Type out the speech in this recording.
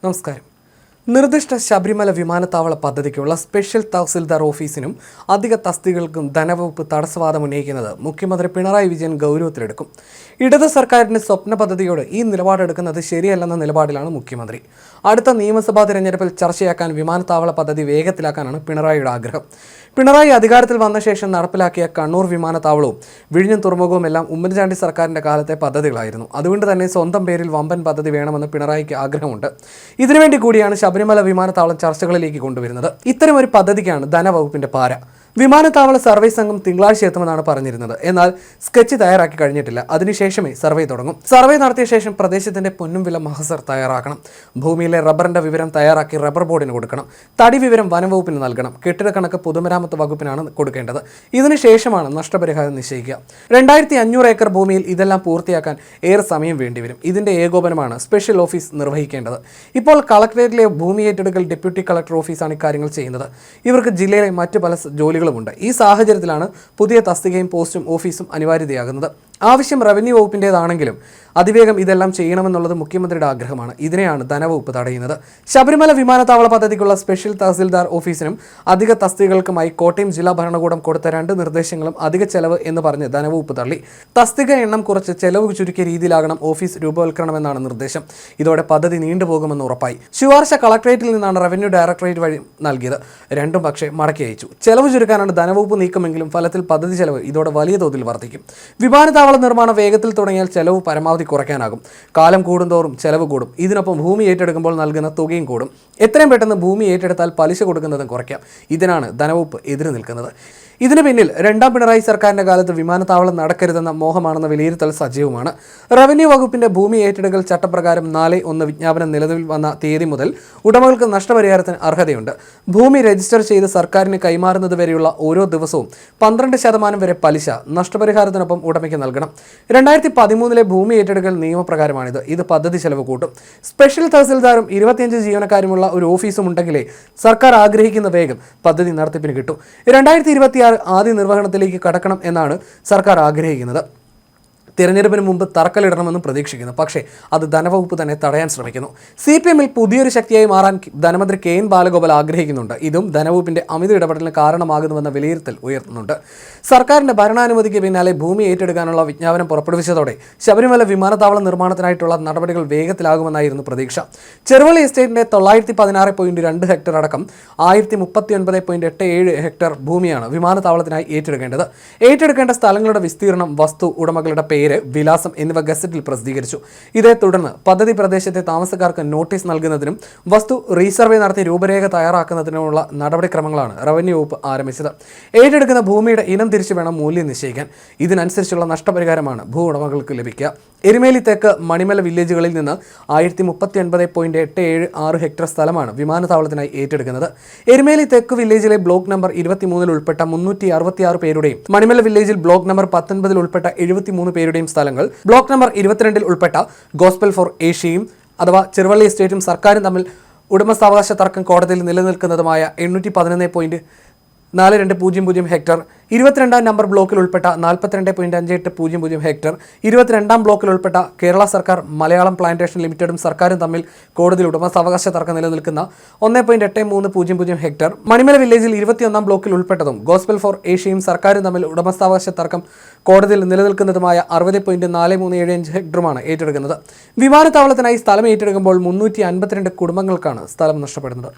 നമസ്കാരം. നിർദ്ദിഷ്ട ശബരിമല വിമാനത്താവള പദ്ധതിക്കുള്ള സ്പെഷ്യൽ തഹസിൽദാർ ഓഫീസിനും അധിക തസ്തികകൾക്കും ധനവകുപ്പ് തടസ്സവാദം ഉന്നയിക്കുന്നത് മുഖ്യമന്ത്രി പിണറായി വിജയൻ ഗൗരവത്തിലെടുക്കും. ഇടത് സർക്കാരിന്റെ സ്വപ്ന പദ്ധതിയോട് ഈ നിലപാടെടുക്കുന്നത് ശരിയല്ലെന്ന നിലപാടിലാണ് മുഖ്യമന്ത്രി. അടുത്ത നിയമസഭാ തെരഞ്ഞെടുപ്പിൽ ചർച്ചയാക്കാൻ വിമാനത്താവള പദ്ധതി വേഗത്തിലാക്കാനാണ് പിണറായിയുടെ ആഗ്രഹം. പിണറായി അധികാരത്തിൽ വന്ന ശേഷം നടപ്പിലാക്കിയ കണ്ണൂർ വിമാനത്താവളവും വിഴിഞ്ഞം തുറമുഖവും എല്ലാം ഉമ്മൻചാണ്ടി സർക്കാരിന്റെ കാലത്തെ പദ്ധതികളായിരുന്നു. അതുകൊണ്ട് തന്നെ സ്വന്തം പേരിൽ വമ്പൻ പദ്ധതി വേണമെന്ന് പിണറായിക്ക് ആഗ്രഹമുണ്ട്. ഇതിനുവേണ്ടി കൂടിയാണ് ശബരിമല വിമാനത്താവളം ചർച്ചകളിലേക്ക് കൊണ്ടുവരുന്നത്. ഇത്തരമൊരു പദ്ധതിക്കാണ് ധനവകുപ്പിന്റെ പാര. വിമാനത്താവള സർവേ സംഘം തിങ്കളാഴ്ച എത്തുമെന്നാണ് പറഞ്ഞിരുന്നത്. എന്നാൽ സ്കെച്ച് തയ്യാറാക്കി കഴിഞ്ഞിട്ടില്ല. അതിനുശേഷമേ സർവേ തുടങ്ങും. സർവേ നടത്തിയ ശേഷം പ്രദേശത്തിന്റെ പൊന്നും വില മഹസർ തയ്യാറാക്കണം. ഭൂമിയിലെ റബ്ബറിന്റെ വിവരം തയ്യാറാക്കി റബ്ബർ ബോർഡിന് കൊടുക്കണം. തടി വിവരം വനംവകുപ്പിന് നൽകണം. കെട്ടിടക്കണക്ക് പൊതുമരാമത്ത് വകുപ്പിനാണ് കൊടുക്കേണ്ടത്. ഇതിനുശേഷമാണ് നഷ്ടപരിഹാരം നിശ്ചയിക്കുക. 2500 ഏക്കർ ഭൂമിയിൽ ഇതെല്ലാം പൂർത്തിയാക്കാൻ ഏറെ സമയം വേണ്ടിവരും. ഇതിന്റെ ഏകോപനമാണ് സ്പെഷ്യൽ ഓഫീസ് നിർവഹിക്കേണ്ടത്. ഇപ്പോൾ കളക്ടറേറ്റിലെ ഭൂമി ഏറ്റെടുക്കൽ ഡെപ്യൂട്ടി കളക്ടർ ഓഫീസാണ് ഇക്കാര്യങ്ങൾ ചെയ്യുന്നത്. ഇവർക്ക് ജില്ലയിലെ മറ്റ് പല ജോലികളുമുണ്ട്. ഈ സാഹചര്യത്തിലാണ് പുതിയ തസ്തികയും പോസ്റ്റും ഓഫീസും അനിവാര്യതയാകുന്നത്. ആവശ്യം റവന്യൂ വകുപ്പിൻ്റെതാണെങ്കിലും അതിവേഗം ഇതെല്ലാം ചെയ്യണമെന്നുള്ളത് മുഖ്യമന്ത്രിയുടെ ആഗ്രഹമാണ്. ഇതിനെയാണ് ധനവകുപ്പ് തടയുന്നത്. ശബരിമല വിമാനത്താവള പദ്ധതിക്കുള്ള സ്പെഷ്യൽ തഹസിൽദാർ ഓഫീസിനും അധിക തസ്തികകൾക്കുമായി കോട്ടയം ജില്ലാ ഭരണകൂടം കൊടുത്ത 2 നിർദ്ദേശങ്ങളും അധിക ചെലവ് എന്ന് പറഞ്ഞ് ധനവകുപ്പ് തള്ളി. തസ്തിക എണ്ണം കുറച്ച് ചെലവ് ചുരുക്കിയ രീതിയിലാകണം ഓഫീസ് രൂപവൽക്കരണമെന്നാണ് നിർദ്ദേശം. ഇതോടെ പദ്ധതി നീണ്ടുപോകുമെന്ന് ഉറപ്പായി. ശുപാർശ കളക്ടറേറ്റിൽ നിന്നാണ് റവന്യൂ ഡയറക്ടറേറ്റ് വഴി നൽകിയത്. രണ്ടും പക്ഷേ മടക്കി അയച്ചു. ചെലവ് ചുരുക്കാനാണ് ധനവകുപ്പ് നീക്കമെങ്കിലും ഫലത്തിൽ പദ്ധതി ചെലവ് ഇതോടെ വലിയ തോതിൽ വർദ്ധിക്കും. വിമാനത്താവള നിർമ്മാണം വേഗത്തിൽ തുടങ്ങിയാൽ ചെലവ് പരമാവധി കുറയ്ക്കാനാകും. കാലം കൂടുന്തോറും ചെലവ് കൂടും. ഇതിനൊപ്പം ഭൂമി ഏറ്റെടുക്കുമ്പോൾ നൽകുന്ന തുകയും കൂടും. എത്രയും പെട്ടെന്ന് ഭൂമി ഏറ്റെടുത്താൽ പലിശ കൊടുക്കുന്നതും കുറയ്ക്കാം. ഇതിനാണ് ധനവകുപ്പ് എതിര് നിൽക്കുന്നത്. ഇതിന് പിന്നിൽ രണ്ടാം പിണറായി സർക്കാരിന്റെ കാലത്ത് വിമാനത്താവളം നടക്കരുതെന്ന മോഹമാണെന്ന വിലയിരുത്തൽ സജീവമാണ്. റവന്യൂ വകുപ്പിന്റെ ഭൂമി ഏറ്റെടുക്കൽ ചട്ടപ്രകാരം 4/1 വിജ്ഞാപനം നിലവിൽ വന്ന തീയതി മുതൽ ഉടമകൾക്ക് നഷ്ടപരിഹാരത്തിന് അർഹതയുണ്ട്. ഭൂമി രജിസ്റ്റർ ചെയ്ത് സർക്കാരിന് കൈമാറുന്നത് വരെയുള്ള ഓരോ ദിവസവും 12% വരെ പലിശ നഷ്ടപരിഹാരത്തിനൊപ്പം ഉടമയ്ക്ക് നൽകണം. 2013 ഭൂമി ഏറ്റെടുക്കൽ നിയമപ്രകാരമാണിത്. ഇത് പദ്ധതി ചെലവ് കൂട്ടും. സ്പെഷ്യൽ തഹസിൽദാരും 25 ജീവനക്കാരുമുള്ള ഒരു ഓഫീസും ഉണ്ടെങ്കിലേ സർക്കാർ ആഗ്രഹിക്കുന്ന വേഗം പദ്ധതി നടത്തിപ്പിന് കിട്ടും. 2026 ആദ്യ നിർവഹണത്തിലേക്ക് കടക്കണം എന്നാണ് സർക്കാർ ആഗ്രഹിക്കുന്നത്. തിരഞ്ഞെടുപ്പിന് മുമ്പ് തറക്കല്ലിടണമെന്നും പ്രതീക്ഷിക്കുന്നു. പക്ഷേ അത് ധനവകുപ്പ് തന്നെ തടയാൻ ശ്രമിക്കുന്നു. CPM-ൽ പുതിയൊരു ശക്തിയായി മാറാൻ ധനമന്ത്രി KN ബാലഗോപാൽ ആഗ്രഹിക്കുന്നുണ്ട്. ഇതും ധനവകുപ്പിന്റെ അമിത ഇടപെടലിന് കാരണമാകുന്നുവെന്ന വിലയിരുത്തൽ ഉയർത്തുന്നുണ്ട്. സർക്കാരിന്റെ ഭരണാനുമതിക്ക് പിന്നാലെ ഭൂമി ഏറ്റെടുക്കാനുള്ള വിജ്ഞാപനം പുറപ്പെടുവിച്ചതോടെ ശബരിമല വിമാനത്താവള നിർമ്മാണത്തിനായിട്ടുള്ള നടപടികൾ വേഗത്തിലാകുമെന്നായിരുന്നു പ്രതീക്ഷ. ചെറുവള്ളി എസ്റ്റേറ്റിന്റെ 916.2 ഹെക്ടർ അടക്കം 1039.87 ഹെക്ടർ ഭൂമിയാണ് വിമാനത്താവളത്തിനായി ഏറ്റെടുക്കേണ്ടത്. ഏറ്റെടുക്കേണ്ട സ്ഥലങ്ങളുടെ വിസ്തീർണം, വസ്തു ഉടമകളുടെ പേര്, വിലാസം എന്നിവ ഗസറ്റിൽ പ്രസിദ്ധീകരിച്ചു. ഇതേ തുടർന്ന് പദ്ധതി പ്രദേശത്തെ താമസക്കാർക്ക് നോട്ടീസ് നൽകുന്നതിനും വസ്തു റീസർവേ നടത്തി രൂപരേഖ തയ്യാറാക്കുന്നതിനുമുള്ള നടപടിക്രമങ്ങളാണ് റവന്യൂ വകുപ്പ് ആരംഭിച്ചത്. ഏറ്റെടുക്കുന്ന ഭൂമിയുടെ ഇനം തിരിച്ചു വേണം മൂല്യം നിശ്ചയിക്കാൻ. ഇതിനനുസരിച്ചുള്ള നഷ്ടപരിഹാരമാണ് ഭൂ ഉടമകൾക്ക് ലഭിക്കുക. എരുമേലി തെക്ക്, മണിമല വില്ലേജുകളിൽ നിന്ന് 1039.87 ഹെക്ടർ സ്ഥലമാണ് വിമാനത്താവളത്തിനായി ഏറ്റെടുക്കുന്നത്. എരുമേലി തെക്ക് വില്ലേജിലെ ബ്ലോക്ക് നമ്പർ 23 ഉൾപ്പെട്ട 366 പേരുടെയും മണിമല വില്ലേജിൽ ബ്ലോക്ക് നമ്പർ 19 ഉൾപ്പെട്ട 73 പേരുടെയും സ്ഥലങ്ങൾ, ബ്ലോക്ക് നമ്പർ 22 ഉൾപ്പെട്ട ഗോസ്പൽ ഫോർ ഏഷ്യയും അഥവാ ചെറുവള്ളി എസ്റ്റേറ്റും സർക്കാരും തമ്മിൽ ഉടമസ്ഥാവകാശ തർക്കം കോടതിയിൽ നിലനിൽക്കുന്നതുമായ 817.4200 ഹെക്ടർ, 22 നമ്പർ ബ്ലോക്കിൽ ഉൾപ്പെട്ട 42.5800 ഹെക്ടർ, 22 ബ്ലോക്കിൽ ഉൾപ്പെട്ട കേരള സർക്കാർ മലയാളം പ്ലാന്റേഷൻ ലിമിറ്റഡും സർക്കാരും തമ്മിൽ കോടതിയിൽ ഉടമസ്ഥാവകാശ തർക്കം നിലനിൽക്കുന്ന 1.8300 ഹെക്ടർ, മണിമല വില്ലേജിൽ 21 ബ്ലോക്കിൽ ഉൾപ്പെട്ടതും ഗോസ്പൽ ഫോർ ഏഷ്യയും സർക്കാരും തമ്മിൽ ഉടമസ്ഥാവകാശ തർക്കം കോടതിയിൽ നിലനിൽക്കുന്നതുമായ 60.4375 ഹെക്ടറുമാണ് ഏറ്റെടുക്കുന്നത്. വിമാനത്താവളത്തിനായി സ്ഥലം ഏറ്റെടുക്കുമ്പോൾ 352 കുടുംബങ്ങൾക്കാണ് സ്ഥലം നഷ്ടപ്പെടുന്നത്.